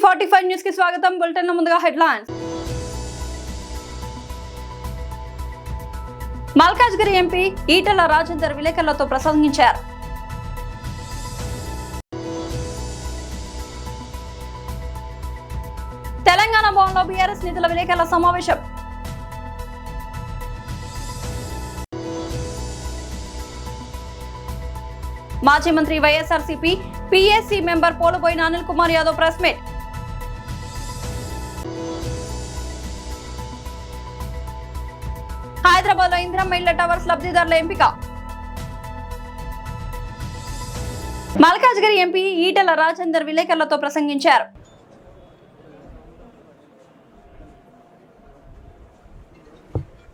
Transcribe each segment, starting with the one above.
టీ45 news కి స్వాగతం. Bulletin లో ముందుగా హెడ్లైన్స్. మల్కాజ్గిరి ఎంపీ ఈటెల రాజేందర్ విలేకరులతో ప్రసంగించారు. తెలంగాణ భవన్లో బీఆర్ఎస్ నేతల విలేకరుల సమావేశం. మాజీ మంత్రి YSRCP PSC member Poluboina Anil Kumar Yadav press meet. Hyderabad లో ఇందిరమ్మ ఇళ్ల టవర్స్ లబ్ధిదారుల ఎంపిక. మల్కాజ్గిరి ఎంపీ ఈటెల రాజేందర్ విలేకరులతో ప్రసంగించారు.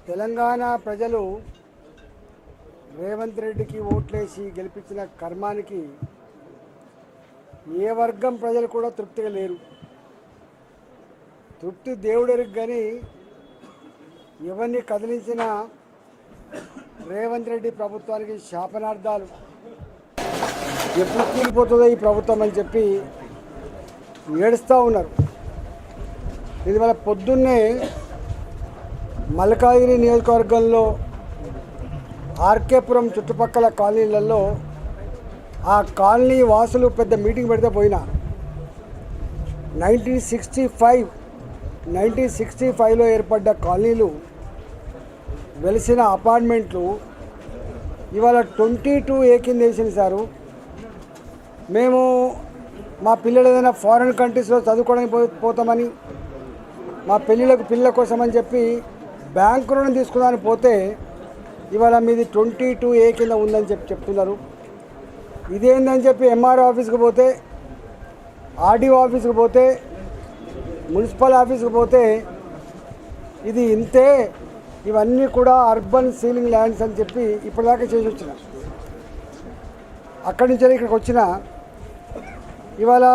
తెలంగాణ ప్రజలు రేవంత్ రెడ్డికి ఓట్లేసి గెలిపించిన కర్మానికి ఏ వర్గం ప్రజలు కూడా తృప్తిగా లేరు. తృప్తి దేవుడెరుగు కానీ ఎవరిని కదిలించిన రేవంత్ రెడ్డి ప్రభుత్వానికి శాపనార్థాలు. ఎప్పుడు కూలిపోతుందో ఈ ప్రభుత్వం అని చెప్పి ఏడుస్తూ ఉన్నారు. ఇది వాళ్ళ పొద్దున్నే మల్కాజ్గిరి నియోజకవర్గంలో ఆర్కేపురం చుట్టుపక్కల కాలనీలలో ఆ కాలనీ వాసులు పెద్ద మీటింగ్ పెడితే పోయినా 1965లో ఏర్పడ్డ కాలనీలు వెలిసిన అపార్ట్మెంట్లు ఇవాళ 22A కింద వేసింది సారు. మేము మా పిల్లలు ఏదైనా ఫారిన్ కంట్రీస్లో చదువుకోవడానికి పోతామని మా పిల్లల కోసం అని చెప్పి బ్యాంకు రుణం తీసుకున్నాను పోతే ఇవాళ మీది 22A కింద ఉందని చెప్తున్నారు. ఇదేందని చెప్పి ఎంఆర్ఓ ఆఫీస్కి పోతే, ఆర్డీఓ ఆఫీస్కి పోతే, మున్సిపల్ ఆఫీస్కి పోతే ఇది ఇంతే, ఇవన్నీ కూడా అర్బన్ సీలింగ్ ల్యాండ్స్ అని చెప్పి ఇప్పటిదాకా చేసి వచ్చిన. అక్కడి నుంచి ఇక్కడికి వచ్చిన ఇవాళ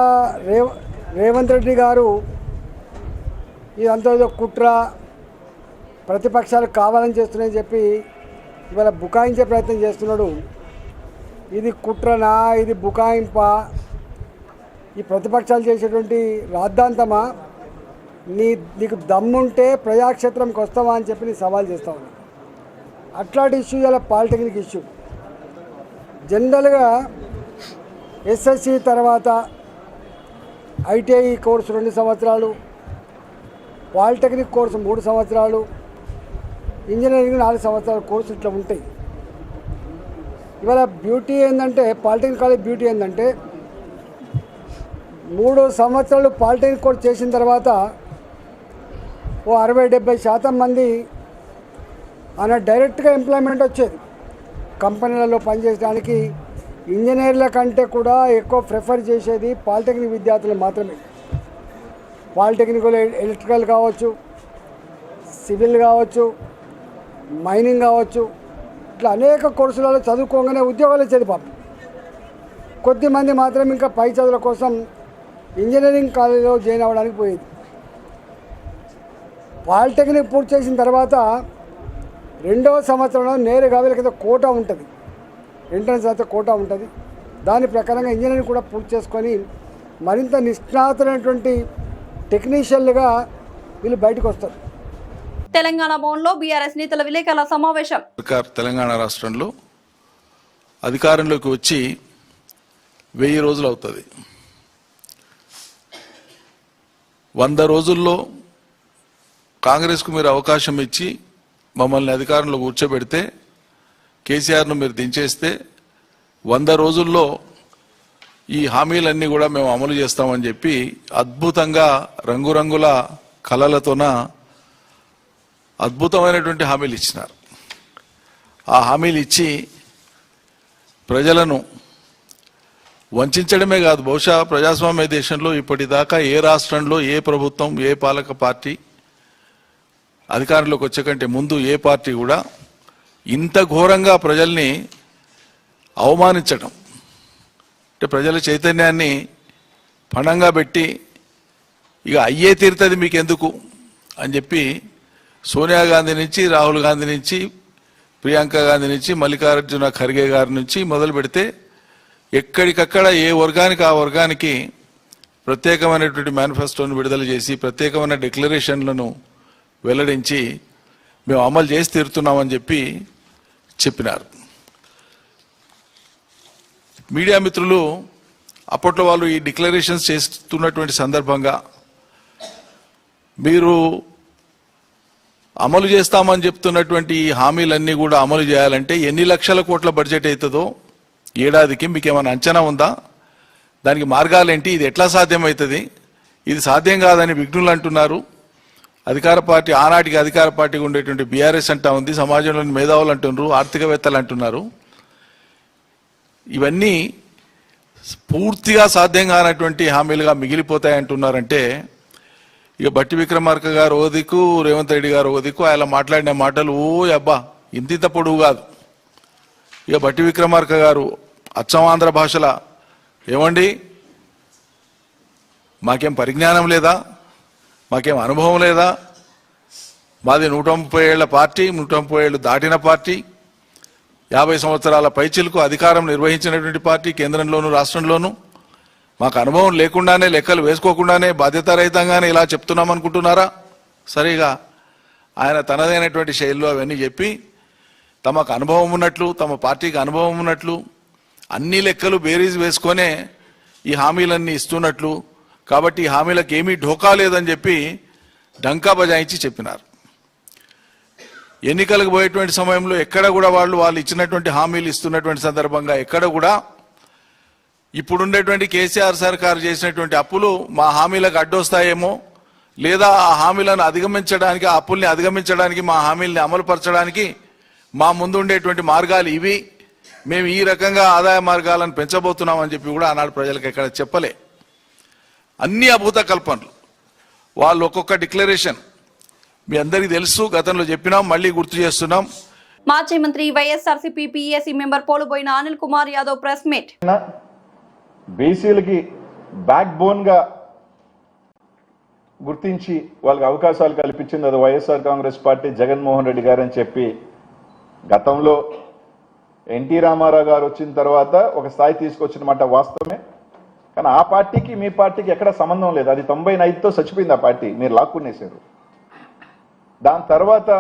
రేవంత్ రెడ్డి గారు ఇదంతా ఏదో కుట్ర, ప్రతిపక్షాలు కావాలని చేస్తున్నాయని చెప్పి ఇవాళ బుకాయించే ప్రయత్నం చేస్తున్నాడు. ఇది కుట్రనా, ఇది బుకాయింపా, ఈ ప్రతిపక్షాలు చేసేటువంటి రాద్ధాంతమా? నీకు దమ్ముంటే ప్రజాక్షేత్రంకి వస్తావా అని చెప్పి నీ సవాల్ చేస్తా ఉన్నా. అట్లాంటి ఇష్యూ ఇలా పాలిటెక్నిక్ ఇష్యూ. జనరల్గా ఎస్ఎస్సి తర్వాత ఐటీఐ కోర్సు 2 సంవత్సరాలు, పాలిటెక్నిక్ కోర్సు 3 సంవత్సరాలు, ఇంజనీరింగ్ 4 సంవత్సరాల కోర్సు ఇట్లా ఉంటాయి. ఇవాళ బ్యూటీ ఏంటంటే, పాలిటెక్నిక్ కాలేజ్ బ్యూటీ ఏంటంటే 3 సంవత్సరాలు పాలిటెక్నిక్ కోర్స్ చేసిన తర్వాత ఓ 60-70% మంది ఆయన డైరెక్ట్గా ఎంప్లాయ్మెంట్ వచ్చేది. కంపెనీలలో పనిచేయడానికి ఇంజనీర్ల కంటే కూడా ఎక్కువ ప్రిఫర్ చేసేది పాలిటెక్నిక్ విద్యార్థులు మాత్రమే. పాలిటెక్నిక్లో ఎలక్ట్రికల్ కావచ్చు, సివిల్ కావచ్చు, మైనింగ్ కావచ్చు, ఇట్లా అనేక కోర్సులలో చదువుకోగానే ఉద్యోగాలు వచ్చేది. పాపం కొద్దిమంది మాత్రం ఇంకా పై చదువుల కోసం ఇంజనీరింగ్ కాలేజీలో జాయిన్ అవ్వడానికి పోయేది. పాలిటెక్నిక్ పూర్తి చేసిన తర్వాత 2వ సంవత్సరంలో నేరుగా వీళ్ళకి కోటా ఉంటుంది, ఎంట్రన్స్ అయితే కోటా ఉంటుంది. దాని ప్రకారంగా ఇంజనీరింగ్ కూడా పూర్తి చేసుకొని మరింత నిష్ణాతులైనటువంటి టెక్నీషియన్లుగా వీళ్ళు బయటకు వస్తారు. తెలంగాణ భవన్లో బీఆర్ఎస్ నేతల విలేకరుల సమావేశం. తెలంగాణ రాష్ట్రంలో అధికారంలోకి వచ్చి 1000 రోజులు అవుతుంది. 100 రోజుల్లో కాంగ్రెస్కు మీరు అవకాశం ఇచ్చి మమ్మల్ని అధికారంలో కూర్చోబెడితే, కేసీఆర్ను మీరు దించేస్తే 100 రోజుల్లో ఈ హామీలన్నీ కూడా మేము అమలు చేస్తామని చెప్పి అద్భుతంగా రంగురంగుల కళలతోన అద్భుతమైనటువంటి హామీలు ఇచ్చినారు. ఆ హామీలు ఇచ్చి ప్రజలను వంచడమే కాదు, బహుశా ప్రజాస్వామ్య దేశంలో ఇప్పటిదాకా ఏ రాష్ట్రంలో ఏ ప్రభుత్వం, ఏ పాలక పార్టీ అధికారంలోకి వచ్చే కంటే ముందు ఏ పార్టీ కూడా ఇంత ఘోరంగా ప్రజల్ని అవమానించడం, అంటే ప్రజల చైతన్యాన్ని పణంగా పెట్టి ఇక అయ్యే తీరుతుంది మీకెందుకు అని చెప్పి సోనియా గాంధీ నుంచి, రాహుల్ గాంధీ నుంచి, ప్రియాంక గాంధీ నుంచి, మల్లికార్జున ఖర్గే గారి నుంచి మొదలు పెడితే ఎక్కడికక్కడ ఏ వర్గానికి ఆ వర్గానికి ప్రత్యేకమైనటువంటి మేనిఫెస్టోను విడుదల చేసి ప్రత్యేకమైన డిక్లరేషన్లను వెల్లడించి మేము అమలు చేసి తీరుతున్నామని చెప్పినారు. మీడియా మిత్రులు అప్పట్లో వాళ్ళు ఈ డిక్లరేషన్స్ చేస్తున్నటువంటి సందర్భంగా మీరు అమలు చేస్తామని చెప్తున్నటువంటి ఈ హామీలన్నీ కూడా అమలు చేయాలంటే ఎన్ని లక్షల కోట్ల బడ్జెట్ అవుతుందో ఏడాదికి మీకు ఏమైనా అంచనా ఉందా? దానికి మార్గాలేంటి? ఇది ఎట్లా సాధ్యమవుతుంది? ఇది సాధ్యం కాదని విఘ్నులు అంటున్నారు. అధికార పార్టీ, ఆనాటికి అధికార పార్టీగా ఉండేటువంటి బీఆర్ఎస్ అంటా ఉంది, సమాజంలోని మేధావులు అంటున్నారు, ఆర్థికవేత్తలు అంటున్నారు. ఇవన్నీ పూర్తిగా సాధ్యం కానటువంటి హామీలుగా మిగిలిపోతాయంటున్నారంటే ఇక బట్టి విక్రమార్క గారు ఓ దిక్కు, రేవంత్ రెడ్డి గారు ఓ దిక్కు, ఆయన మాట్లాడిన మాటలు ఓ అబ్బా ఇంత పొడుగు కాదు. ఇక బట్టి విక్రమార్క గారు అచ్చం ఆంధ్ర భాషల ఏమండి మాకేం పరిజ్ఞానం లేదా, మాకేం అనుభవం లేదా, మాది 130 ఏళ్ల పార్టీ, 130 ఏళ్ళు దాటిన పార్టీ, 50 సంవత్సరాల పైచిలకు అధికారం నిర్వహించినటువంటి పార్టీ కేంద్రంలోను రాష్ట్రంలోను, మాకు అనుభవం లేకుండానే లెక్కలు వేసుకోకుండానే బాధ్యతారహితంగానే ఇలా చెప్తున్నాం అనుకుంటున్నారా? సరిగా ఆయన తనదైనటువంటి శైలిలో అవన్నీ చెప్పి తమకు అనుభవం ఉన్నట్లు, తమ పార్టీకి అనుభవం ఉన్నట్లు, అన్ని లెక్కలు బేరీజ్ వేసుకొనే ఈ హామీలన్నీ ఇస్తున్నట్లు, కాబట్టి ఈ హామీలకు ఏమీ ఢోకా లేదని చెప్పి డంకా బజాయించి చెప్పినారు. ఎన్నికలకు పోయేటువంటి సమయంలో ఎక్కడ కూడా వాళ్ళు ఇచ్చినటువంటి హామీలు ఇస్తున్నటువంటి సందర్భంగా ఎక్కడ కూడా ఇప్పుడుండేటువంటి కేసీఆర్ సర్కారు చేసినటువంటి అప్పులు మా హామీలకు అడ్డొస్తాయేమో, లేదా ఆ హామీలను అధిగమించడానికి, ఆ అప్పుల్ని అధిగమించడానికి, మా హామీల్ని అమలుపరచడానికి మా ముందు ఉండేటువంటి మార్గాలు ఇవి, మేము ఈ రకంగా ఆదాయ మార్గాలను పెంచబోతున్నామని చెప్పి కూడా ఆనాడు ప్రజలకు ఎక్కడ చెప్పలే. అన్ని అభూత కల్పనలు. వాళ్ళు ఒక్కొక్క డిక్లరేషన్ మీ అందరికీ తెలుసు, గతంలో చెప్పినాం, మళ్ళీ గుర్తు చేస్తున్నాం. మాజీ మంత్రి YSRCP PAC member Poluboina Anil Kumar Yadav press meet. బీసీలకి బ్యాక్ బోన్ గా గుర్తించి వాళ్ళకి అవకాశాలు కల్పించింది అది వైఎస్ఆర్ కాంగ్రెస్ పార్టీ, జగన్మోహన్ రెడ్డి గారు అని చెప్పి గతంలో ఎన్టీ రామారావు గారు వచ్చిన తర్వాత ఒక స్థాయి తీసుకొచ్చిన మాట వాస్తవమే. కానీ ఆ పార్టీకి మీ పార్టీకి ఎక్కడ సంబంధం లేదు. అది 95తో చచ్చిపోయింది ఆ పార్టీ, మీరు లాక్కునేశారు. దాని తర్వాత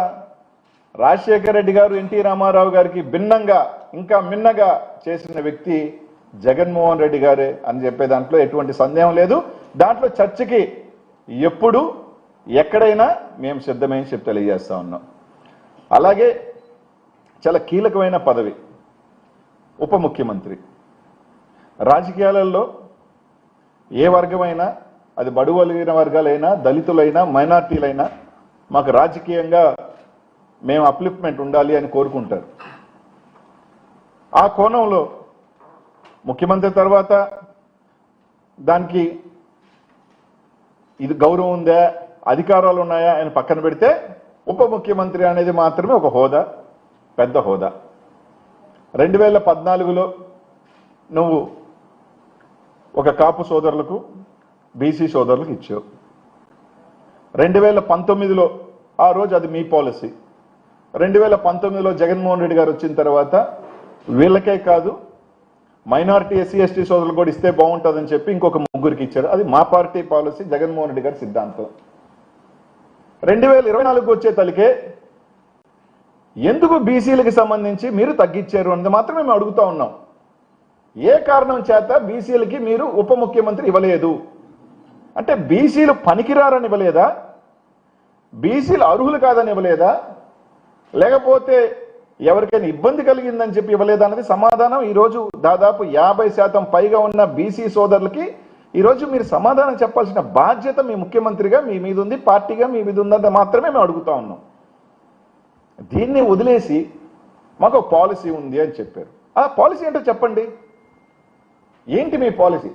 రాజశేఖర రెడ్డి గారు ఎన్టీ రామారావు గారికి భిన్నంగా ఇంకా మిన్నగా చేసిన వ్యక్తి జగన్మోహన్ రెడ్డి గారే అని చెప్పే దాంట్లో ఎటువంటి సందేహం లేదు. దాంట్లో చర్చకి ఎప్పుడు ఎక్కడైనా మేము సిద్ధమని చెప్పి తెలియజేస్తా ఉన్నాం. అలాగే చాలా కీలకమైన పదవి ఉప ముఖ్యమంత్రి. రాజకీయాలలో ఏ వర్గమైనా, అది బడుగు వర్గాలైనా, దళితులైనా, మైనార్టీలైనా మాకు రాజకీయంగా మేము అప్లిఫ్ట్మెంట్ ఉండాలి అని కోరుకుంటారు. ఆ కోణంలో ముఖ్యమంత్రి తర్వాత దానికి ఇది గౌరవం ఉందా, అధికారాలు ఉన్నాయా అని పక్కన పెడితే ఉప ముఖ్యమంత్రి అనేది మాత్రమే ఒక హోదా, పెద్ద హోదా. 2014లో నువ్వు ఒక కాపు సోదరులకు, బీసీ సోదరులకు ఇచ్చావు. 2019లో ఆ రోజు అది మీ పాలసీ. 2019లో జగన్మోహన్ రెడ్డి గారు వచ్చిన తర్వాత వీళ్ళకే కాదు మైనారిటీ ఎస్సీ ఎస్టీ సోదరులు కూడా ఇస్తే బాగుంటుందని చెప్పి ఇంకొక ముగ్గురికి ఇచ్చారు. అది మా పార్టీ పాలసీ, జగన్మోహన్ రెడ్డి గారి సిద్ధాంతం. 2024 వచ్చే తలికే ఎందుకు బీసీలకు సంబంధించి మీరు తగ్గించారు అన్నది మాత్రమే మేము అడుగుతా ఉన్నాం. ఏ కారణం చేత బీసీలకి మీరు ఉప ముఖ్యమంత్రి ఇవ్వలేదు? అంటే బీసీలు పనికిరారని ఇవ్వలేదా? బీసీలు అర్హులు కాదని ఇవ్వలేదా? లేకపోతే ఎవరికైనా ఇబ్బంది కలిగిందని చెప్పి ఇవ్వలేదా అన్నది సమాధానం ఈరోజు దాదాపు 50% పైగా ఉన్న బీసీ సోదరులకి ఈరోజు మీరు సమాధానం చెప్పాల్సిన బాధ్యత మీ ముఖ్యమంత్రిగా మీ మీద ఉంది, పార్టీగా మీ మీద ఉందని మాత్రమే మేము అడుగుతా ఉన్నాం. దీన్ని వదిలేసి మాకు ఒక పాలసీ ఉంది అని చెప్పారు. ఆ పాలసీ ఏంటో చెప్పండి. ఏంటి మీ పాలసీ?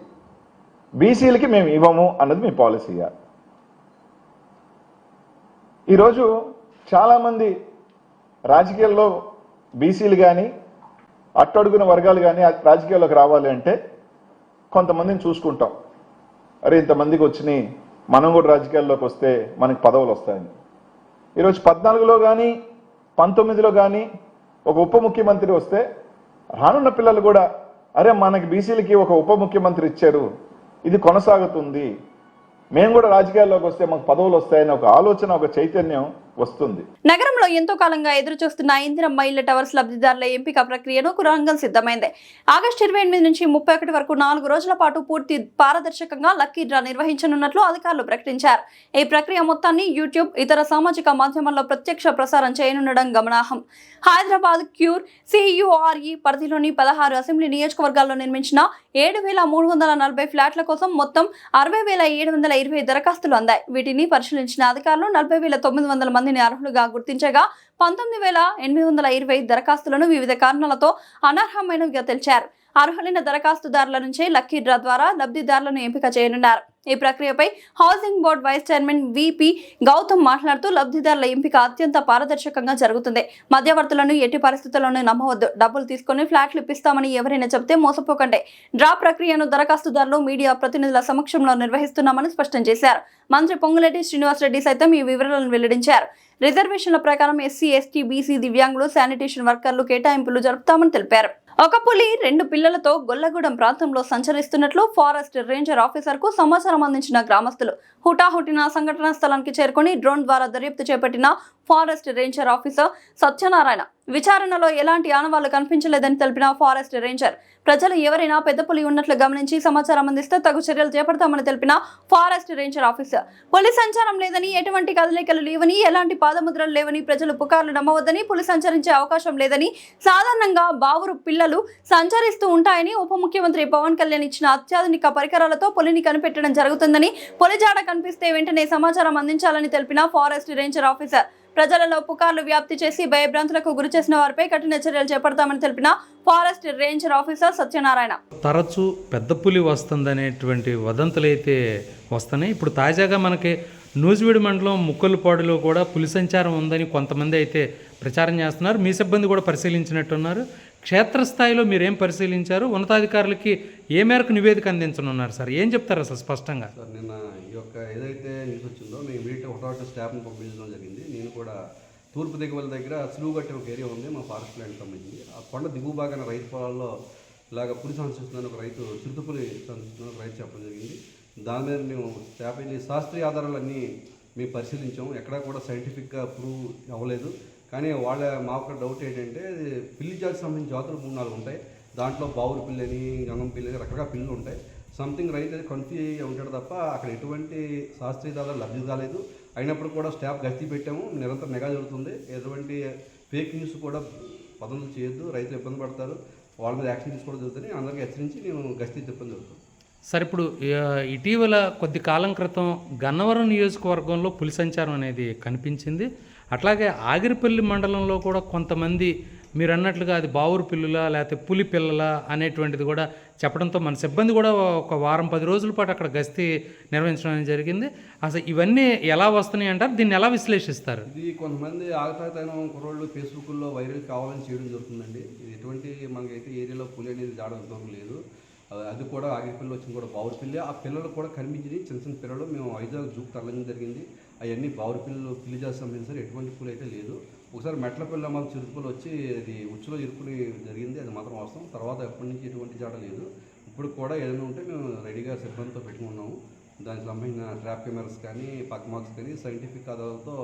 బీసీలకి మేము ఇవ్వము అన్నది మీ పాలసీయా? ఈరోజు చాలామంది రాజకీయాల్లో బీసీలు కానీ అట్టడుగున వర్గాలు కానీ రాజకీయాల్లోకి రావాలి అంటే కొంతమందిని చూసుకుంటాం. అరే ఇంతమందికి వచ్చినాయి, మనం కూడా రాజకీయాల్లోకి వస్తే మనకి పదవులు వస్తాయని. ఈరోజు 14లో కానీ 19లో కానీ ఒక ఉప ముఖ్యమంత్రి వస్తే రానున్న పిల్లలు కూడా అరే మనకి బీసీలకి ఒక ఉప ముఖ్యమంత్రి ఇచ్చారు, ఇది కొనసాగుతుంది. మేము కూడా రాజకీయాల్లోకి వస్తే మాకు పదవులు వస్తాయని ఒక ఆలోచన, ఒక చైతన్యం వస్తుంది. నగరంలో ఎంతో కాలంగా ఎదురు చూస్తున్న ఇందిరమ్మ ఇళ్ల టవర్స్ లబ్ధిదారుల ఎంపిక ప్రక్రియను రంగం సిద్ధమైంది. ఆగస్టు 28 నుంచి 31 వరకు 4 రోజుల పాటు పూర్తి పారదర్శకంగా లక్కీ డ్రా నిర్వహించనున్నట్లు అధికారులు ప్రకటించారు. ఈ ప్రక్రియ మొత్తాన్ని యూట్యూబ్, ఇతర సామాజిక మాధ్యమాల్లో ప్రత్యక్ష ప్రసారం చేయనుండడం గమనార్హం. హైదరాబాద్ క్యూర్ CURE పరిధిలోని 16 అసెంబ్లీ నియోజకవర్గాల్లో నిర్మించిన 7,340 ఫ్లాట్ల కోసం మొత్తం 60,720 దరఖాస్తులు అందాయి. వీటిని పరిశీలించిన అధికారులు 40,900 మందిని అర్హులుగా గుర్తించగా 19,820 దరఖాస్తులను వివిధ కారణాలతో అనర్హమైనవిగా తెలిచారు. అర్హులైన దరఖాస్తుదారుల నుంచే లక్కీ డ్రా ద్వారా లబ్ధిదారులను ఎంపిక చేయనున్నారు. ఈ ప్రక్రియపై housing board vice chairman VP Gautam మాట్లాడుతూ లబ్ధిదారుల ఎంపిక అత్యంత పారదర్శకంగా జరుగుతుంది. మధ్యవర్తులను ఎట్టి పరిస్థితుల్లోనూ నమ్మవద్దు. డబ్బులు తీసుకుని ఫ్లాట్లు ఇప్పిస్తామని ఎవరైనా చెబితే మోసపోకండి. డ్రా ప్రక్రియను దరఖాస్తుదారులు మీడియా ప్రతినిధుల సమక్షంలో నిర్వహిస్తున్నామని స్పష్టం చేశారు. మంత్రి పొంగులేటి శ్రీనివాసరెడ్డి సైతం ఈ వివరాలను వెల్లడించారు. రిజర్వేషన్ల ప్రకారం SC, ST, BC దివ్యాంగులు, శానిటేషన్ వర్కర్లు కేటాయింపులు జరుపుతామని తెలిపారు. ఒక పులి 2 పిల్లలతో గొల్లగూడెం ప్రాంతంలో సంచరిస్తున్నట్లు ఫారెస్ట్ రేంజర్ ఆఫీసర్ కు సమాచారం అందించిన గ్రామస్తులు హుటాహుటిన సంఘటనా స్థలానికి చేరుకుని డ్రోన్ ద్వారా దర్యాప్తు చేపట్టిన ఫారెస్ట్ రేంజర్ ఆఫీసర్ సత్యనారాయణ విచారణలో ఎలాంటి ఆనవాళ్లు కనిపించలేదని తెలిపిన ఫారెస్ట్ రేంజర్ ప్రజలు ఎవరైనా పెద్ద పులి ఉన్నట్లు గమనించి సమాచారం అందిస్తే తగు చర్యలు చేపడతామని తెలిపిన ఫారెస్ట్ రేంజర్ ఆఫీసర్ పులి సంచారం లేదని, ఎటువంటి కదలికలు లేవని, ఎలాంటి పాదముద్రలు లేవని, ప్రజలు పుకార్లు నమ్మవద్దని, పులి సంచరించే అవకాశం లేదని, సాధారణంగా బావురు పిల్లలు సంచరిస్తూ ఉంటాయని, ఉప ముఖ్యమంత్రి పవన్ కళ్యాణ్ ఇచ్చిన అత్యాధునిక పరికరాలతో పులిని కనిపెట్టడం జరుగుతుందని, పులి జాడ కనిపిస్తే వెంటనే సమాచారం అందించాలని తెలిపిన ఫారెస్ట్ రేంజర్ ఆఫీసర్ ప్రజలలో పుకార్లు వ్యాప్తి చేసి భయభ్రాంతులకు గురి చేసిన వారిపై కఠిన చర్యలు చేపడతామని తెలిపిన ఫారెస్ట్ రేంజర్ ఆఫీసర్ సత్యనారాయణ. తరచూ పెద్ద పులి వస్తుందనేటువంటి వదంతులు అయితే వస్తున్నాయి. ఇప్పుడు తాజాగా మనకి నూజివీడు మండలం ముక్కలపాడులో కూడా పులి సంచారం ఉందని కొంతమంది అయితే ప్రచారం చేస్తున్నారు. మీ సిబ్బంది కూడా పరిశీలించినట్టున్నారు. క్షేత్రస్థాయిలో మీరేం పరిశీలించారు? ఉన్నతాధికారులకి ఏ మేరకు నివేదిక అందించనున్నారు సార్? ఏం చెప్తారు అసలు స్పష్టంగా? సార్, నిన్న ఈ యొక్క ఏదైతే న్యూస్ వచ్చిందో మేము ఇమీడియట్గా ఒకటో స్టాఫ్ని పంపించడం జరిగింది. నేను కూడా తూర్పు దిగువల దగ్గర సులువుగట్టే ఒక ఏరియా ఉంది, మా ఫారెస్ట్ ల్యాండ్ సంబంధించి. ఆ కొండ దిగువ భాగాన రైతు పొలాల్లో ఇలాగ పులి సంచరిస్తుందని ఒక రైతు, చిరుతపులి సంచరిస్తుందని ఒక రైతు చెప్పడం జరిగింది. దాని మీద మేము స్టాఫ్ వెళ్ళి శాస్త్రీయ ఆధారాలన్నీ మేము పరిశీలించాము. ఎక్కడా కూడా సైంటిఫిక్గా ప్రూవ్ అవ్వలేదు. కానీ మా ఒక డౌట్ ఏంటంటే, పిల్లి జాతికి సంబంధించిన జాతులు 3-4 ఉంటాయి. దాంట్లో బావురు పిల్లని, గంగం పిల్లని, రకరకాల పిల్లలు ఉంటాయి. సంథింగ్ రైతు అది కన్ఫ్యూజ్ అయ్యి ఉంటాడు తప్ప అక్కడ ఎటువంటి శాస్త్రీయ ఆధారాలు లబ్ధి కాలేదు. అయినప్పుడు కూడా స్టాఫ్ గస్తీ పెట్టాము, నిరంతరం నిఘా జరుగుతుంది. ఎటువంటి ఫేక్ న్యూస్ కూడా పదవులు చేయొద్దు, రైతులు ఇబ్బంది పడతారు, వాళ్ళ మీద యాక్షన్ తీసుకోవడం జరుగుతుంది. అందరికీ హెచ్చరించి నేను గస్తీ తిప్పడం జరుగుతుంది. సార్, ఇప్పుడు ఇటీవల కొద్ది కాలం క్రితం గన్నవరం నియోజకవర్గంలో పులి సంచారం అనేది కనిపించింది. అట్లాగే ఆగిరిపల్లి మండలంలో కూడా కొంతమంది మీరు అన్నట్లుగా అది బావురు పిల్లులా లేకపోతే పులి పిల్లలా అనేటువంటిది కూడా చెప్పడంతో మన సిబ్బంది కూడా ఒక వారం 10 రోజుల పాటు అక్కడ గస్తీ నిర్వహించడం జరిగింది. అసలు ఇవన్నీ ఎలా వస్తున్నాయి అంటారు? దీన్ని ఎలా విశ్లేషిస్తారు? ఇది కొంతమంది ఆగతాయితనం కుర్రోళ్ళు ఫేస్బుక్లో వైరల్ కావాలని చేయడం జరుగుతుందండి. ఇది ఎటువంటి మనకైతే ఏరియాలో పులి అనేది జాడడం లేదు. అది కూడా ఆగిరిపల్లి వచ్చింది కూడా బావురు పిల్లి. ఆ పిల్లలు కూడా కనిపించింది, చిన్న చిన్న పిల్లలు. మేము వైజాగ్ జూకు తరలించడం జరిగింది. అవన్నీ బావురు పిల్లలు, పిల్లి జాతి సంబంధించి ఎటువంటి పులి అయితే లేదు. ఒకసారి మెట్ల పిల్ల మాకు చిరుపులు వచ్చి అది ఉచ్చులో ఇరుకుని జరిగింది, అది మాత్రం వాస్తవం. తర్వాత ఎప్పటి నుంచి ఎటువంటి జాడ లేదు. ఇప్పుడు కూడా ఏదైనా ఉంటే మేము రెడీగా సిబ్బందితో పెట్టుకున్నాము. దానికి సంబంధించిన ట్రాప్ కెమెరాస్ కానీ, పక్ మార్క్స్ కానీ, సైంటిఫిక్ ఆధారాలతో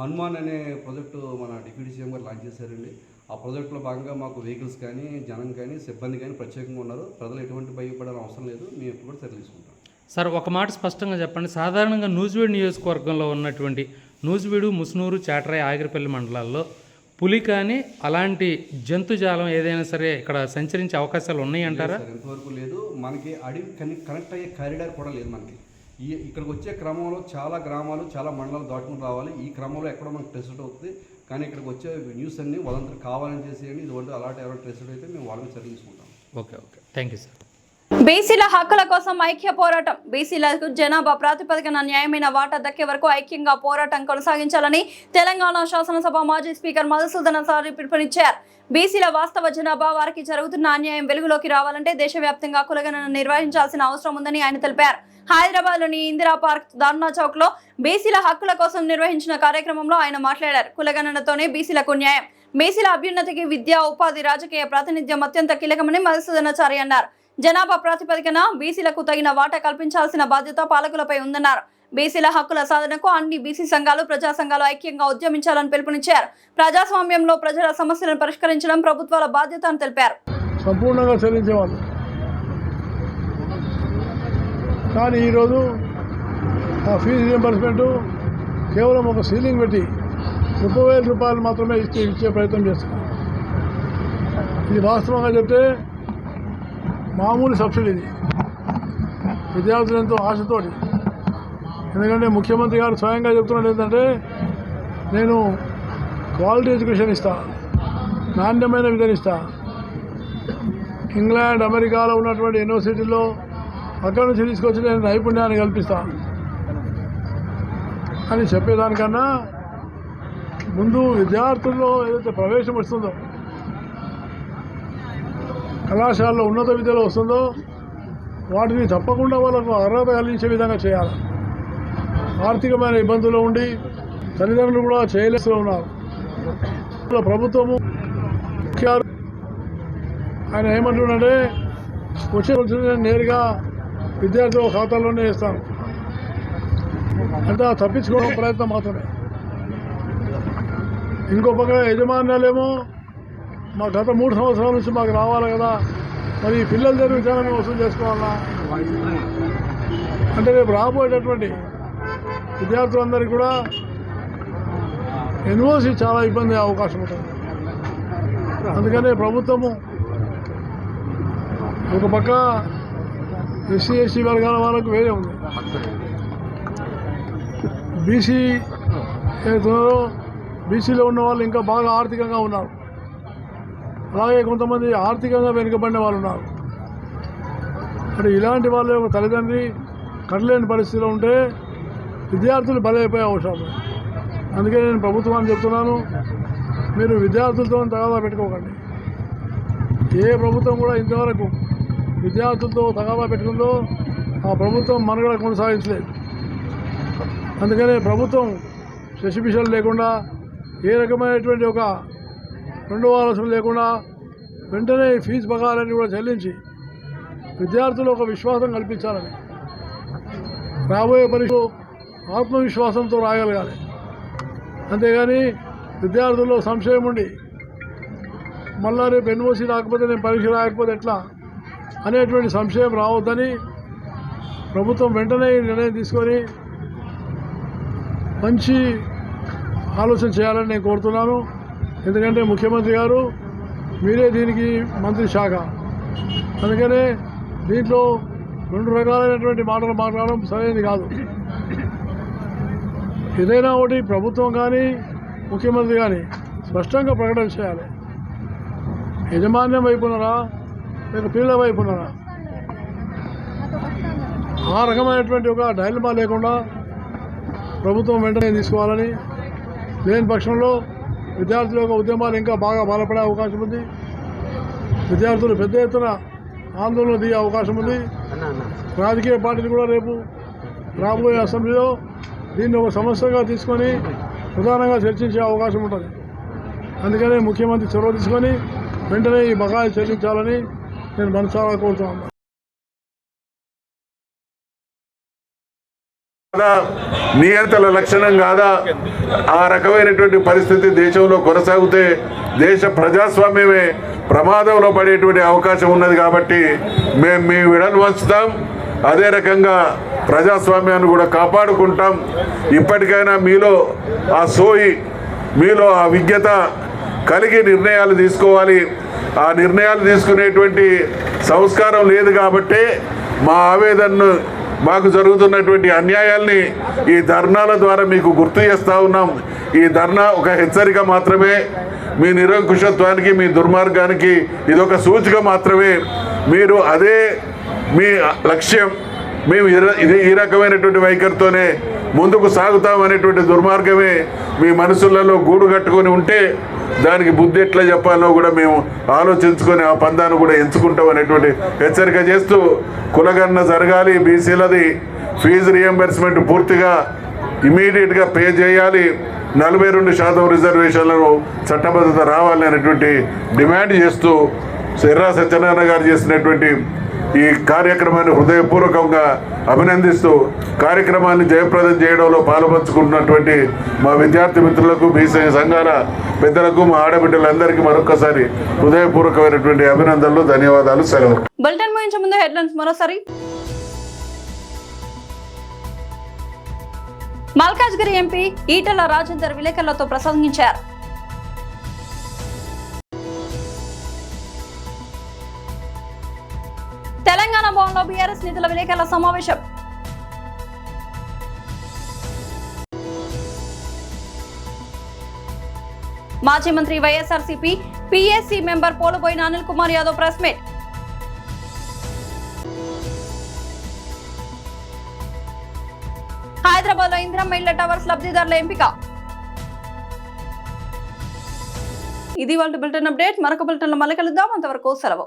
హనుమాన్ అనే ప్రాజెక్టు మన డిప్యూటీ సీఎం గారు లాంచ్ చేశారండి. ఆ ప్రాజెక్టులో భాగంగా మాకు వెహికల్స్ కానీ, జనం కానీ, సిబ్బంది కానీ ప్రత్యేకంగా ఉన్నారు. ప్రజలు ఎటువంటి భయపడాల్సిన అవసరం లేదు. మేము ఎప్పుడు కూడా చర్యలు తీసుకుంటాం. సార్, ఒక మాట స్పష్టంగా చెప్పండి. సాధారణంగా నూజివీడు నియోజకవర్గంలో ఉన్నటువంటి నూజివీడు, ముసునూరు, చాటరాయి, ఆగిరిపల్లి మండలాల్లో పులి కానీ అలాంటి జంతుజాలం ఏదైనా సరే ఇక్కడ సంచరించే అవకాశాలు ఉన్నాయి అంటారా? ఎంతవరకు లేదు. మనకి అడవి కనెక్ట్ అయ్యే కారిడార్ కూడా లేదు. మనకి ఇక్కడికి వచ్చే క్రమంలో చాలా గ్రామాలు, చాలా మండలాలు దాటుకుని రావాలి. ఈ క్రమంలో ఎక్కడో మనకు ట్రెస్డ్ అవుతుంది. కానీ ఇక్కడికి వచ్చే న్యూస్ అన్ని వదంతులు కావాలని చేసేయండి. ఇటువంటి అలాంటి ఎవరైనా ట్రెస్డ్ అయితే మేము వాళ్ళని చర్య తీసుకుంటాం. Okay, thank you sir. బీసీల హక్కుల కోసం ఐక్య పోరాటం. బీసీలకు జనాభా ప్రాతిపదికన న్యాయమైన వాటా దక్కే వరకు ఐక్యంగా పోరాటం కొనసాగించాలని తెలంగాణ శాసనసభ మాజీ స్పీకర్ మధుసూదన సారి పిలుపునిచ్చారు. బీసీల వాస్తవ జనాభా, వారికి జరుగుతున్న అన్యాయం వెలుగులోకి రావాలంటే దేశవ్యాప్తంగా కులగణన నిర్వహించాల్సిన అవసరం ఉందని ఆయన తెలిపారు. హైదరాబాద్లోని ఇందిరా పార్క్, ధర్నా చౌక్ లో బీసీల హక్కుల కోసం నిర్వహించిన కార్యక్రమంలో ఆయన మాట్లాడారు. కులగణనతోనే బీసీలకు న్యాయం, బీసీల అభ్యున్నతికి విద్య, ఉపాధి, రాజకీయ ప్రాతినిధ్యం అత్యంత కీలకమని మధుసూదనాచారి అన్నారు. జనాభా ప్రాతిపదికన బీసీలకు తగిన వాటా కల్పించాల్సిన బాధ్యత పాలకులపై ఉందన్నారు. బీసీల హక్కుల సాధనకు అన్ని బీసీ సంఘాలు, ప్రజా సంఘాలు ఐక్యంగా ఉద్యమించాలని పిలుపునిచ్చారు. ప్రజాస్వామ్యంలో ప్రజల సమస్యలను పరిష్కరించడం ప్రభుత్వాల బాధ్యత అని తెలిపారు. సంపూర్ణంగా చెల్లించేవాళ్ళు, కానీ ఈరోజు ఆ ఫీజు రియంబర్స్మెంట్ కేవలం ఒక సీలింగ్ పెట్టి 30,000 రూపాయలు మాత్రమే ఇచ్చే ప్రయత్నం చేస్తున్నారు. ఇది వాస్తవంగా చెప్తే మామూలు సబ్సిడీ. ఇది విద్యార్థులు ఎంతో ఆశతోటి, ఎందుకంటే ముఖ్యమంత్రి గారు స్వయంగా చెప్తున్నాడు ఏంటంటే, నేను క్వాలిటీ ఎడ్యుకేషన్ ఇస్తా, నాణ్యమైన విద్యను ఇస్తా, ఇంగ్లాండ్ అమెరికాలో ఉన్నటువంటి యూనివర్సిటీల్లో అక్కడి నుంచి తీసుకొచ్చి నేను నైపుణ్యాన్ని కల్పిస్తా అని చెప్పేదానికన్నా ముందు విద్యార్థుల్లో ఏదైతే ప్రవేశం వస్తుందో, కళాశాలలో ఉన్నత విద్యలో వస్తుందో వాటిని తప్పకుండా వాళ్ళకు అర్హత కలిగించే విధంగా చేయాలి. ఆర్థికమైన ఇబ్బందులు ఉండి తల్లిదండ్రులు కూడా చేయలేస్తూ ఉన్నారు. ప్రభుత్వము ఆయన ఏమంటున్నాడే, వచ్చే నేరుగా విద్యార్థుల ఖాతాల్లోనే ఇస్తాను అంటే తప్పించుకోవడం ప్రయత్నం మాత్రమే. ఇంకో పక్క యజమాన్యాలేమో మా గత 3 సంవత్సరాల నుంచి మాకు రావాలి కదా, మరి పిల్లల దగ్గర విధానం వసూలు చేసుకోవాలా అంటే రేపు రాబోయేటటువంటి విద్యార్థులందరికీ కూడా ఎన్ఓసి చాలా ఇబ్బంది అయ్యే అవకాశం ఉంటుంది. అందుకనే ప్రభుత్వము ఒక పక్క ఎస్సీ ఎస్టీ వర్గాల వాళ్ళకు వేరే ఉంది, బీసీ ఏదైతున్నారో బీసీలో ఉన్న వాళ్ళు ఇంకా బాగా ఆర్థికంగా ఉన్నారు, అలాగే కొంతమంది ఆర్థికంగా వెనుకబడిన వాళ్ళు ఉన్నారు. మరి ఇలాంటి వాళ్ళ యొక్క తల్లిదండ్రి కట్టలేని పరిస్థితిలో ఉంటే విద్యార్థులు బలైపోయే అవసరం. అందుకే నేను ప్రభుత్వాన్ని చెప్తున్నాను, మీరు విద్యార్థులతో తగాదా పెట్టుకోకండి. ఏ ప్రభుత్వం కూడా ఇంతవరకు విద్యార్థులతో తగాదా పెట్టుకుందో ఆ ప్రభుత్వం మనుగడ కొనసాగించలేదు. అందుకనే ప్రభుత్వం శశిభిషలు లేకుండా, ఏ రకమైనటువంటి ఒక రెండవ ఆలోచన లేకుండా వెంటనే ఫీజు బకాయిలన్నీ కూడా చెల్లించి విద్యార్థులు ఒక విశ్వాసం కల్పించాలని, రాబోయే పరీక్షలు ఆత్మవిశ్వాసంతో రాయగలగాలి. అంతేగాని విద్యార్థుల్లో సంశయం ఉండి మళ్ళా రేపు ఎన్ఓసి రాకపోతే నేను పరీక్ష రాయకపోతే ఎట్లా అనేటువంటి సంశయం రావద్దని ప్రభుత్వం వెంటనే నిర్ణయం తీసుకొని మంచి ఆలోచన చేయాలని నేను కోరుతున్నాను. ఎందుకంటే ముఖ్యమంత్రి గారు మీరే దీనికి మంత్రి శాఖ, అందుకనే దీంట్లో 2 రకాలైనటువంటి మాటలు మాట్లాడడం సరైనది కాదు. ఏదైనా ఒకటి ప్రభుత్వం కానీ ముఖ్యమంత్రి కానీ స్పష్టంగా ప్రకటన చేయాలి. యజమాన్యం వైపున్నారా లేక పిల్లల వైపున్నారా, ఆ రకమైనటువంటి ఒక డైలమా లేకుండా ప్రభుత్వం వెంటనే తీసుకోవాలని, లేని పక్షంలో విద్యార్థుల యొక్క ఉద్యమాలు ఇంకా బాగా బలపడే అవకాశం ఉంది. విద్యార్థులు పెద్ద ఎత్తున ఆందోళన దిగే అవకాశం ఉంది. రాజకీయ పార్టీలు కూడా రేపు రాబోయే అసెంబ్లీలో దీన్ని ఒక సమస్యగా తీసుకొని ప్రధానంగా చర్చించే అవకాశం ఉంటుంది. అందుకనే ముఖ్యమంత్రి చొరవ తీసుకొని వెంటనే ఈ బకాయిలు చెల్లించాలని నేను మనసారా కోరుతున్నాను. నియంత్రణ లక్షణం కాదా? ఆ రకమైనటువంటి పరిస్థితి దేశంలో కొనసాగితే దేశ ప్రజాస్వామ్యమే ప్రమాదంలో పడేటువంటి అవకాశం ఉన్నది. కాబట్టి మేము మీ విడలు వంచుతాం, అదే రకంగా ప్రజాస్వామ్యాన్ని కూడా కాపాడుకుంటాం. ఇప్పటికైనా మీలో ఆ సోయి, మీలో ఆ విజ్ఞత కలిగి నిర్ణయాలు తీసుకోవాలి. ఆ నిర్ణయాలు తీసుకునేటువంటి సంస్కారం లేదు కాబట్టి మా ఆవేదనను, మాకు జరుగుతున్నటువంటి అన్యాయాల్ని ఈ ధర్నాల ద్వారా మీకు గుర్తు చేస్తూ ఉన్నాం. ఈ ధర్నా ఒక హెచ్చరిక మాత్రమే. మీ నిరంకుశత్వానికి, మీ దుర్మార్గానికి ఇదొక సూచిక మాత్రమే. మీరు అదే మీ లక్ష్యం, మేము ఈ రకమైనటువంటి వైఖరితోనే ముందుకు సాగుతామనేటువంటి దుర్మార్గమే మీ మనసులలో గూడు కట్టుకొని ఉంటే దానికి బుద్ధి ఎట్లా చెప్పాలో కూడా మేము ఆలోచించుకొని ఆ పందాన్ని కూడా ఎంచుకుంటాం అనేటువంటి హెచ్చరిక చేస్తూ, కులగణన జరగాలి, బీసీలది ఫీజు రియంబర్స్మెంట్ పూర్తిగా ఇమీడియట్గా పే చేయాలి, 42% రిజర్వేషన్లను చట్టబద్ధత రావాలి అనేటువంటి డిమాండ్ చేస్తూ ఎర్రా సత్యనారాయణ గారు చేసినటువంటి ఈ కార్యక్రమాన్ని హృదయపూర్వకంగా అభినందిస్తూ కార్యక్రమాన్ని జయప్రదం చేయడంలో పాలుపంచుకున్నటువంటి మా విద్యార్థి మిత్రులకు, బీసీ సంఘాల పెద్దలకు, మా ఆడబిడ్డలందరికీ మరొకసారి హృదయపూర్వకమైనటువంటి అభినందనలు, ధన్యవాదాలు, సెలవు. బులెటిన్ ముగించే ముందు హెడ్లైన్స్ మరోసారి. మల్కాజ్గిరి ఎంపీ ఈటల రాజేందర్ విలేకరులతో ప్రసంగించారు. తెలంగాణ భవన్లో బీఆర్ఎస్ నేతల విలేకరుల సమావేశం. మాజీ మంత్రి YSRCP PSC member Poluboina Anil Kumar Yadav press meet. Hyderabad లో ఇందిరమ్మ ఇళ్ల టవర్స్ లబ్ధిదారుల ఎంపిక. ఇది వాళ్ళ బులెటిన్ అప్డేట్. మరొక బులెటిన్ లో మళ్ళీ కలుద్దాం. అంతవరకు సెలవు.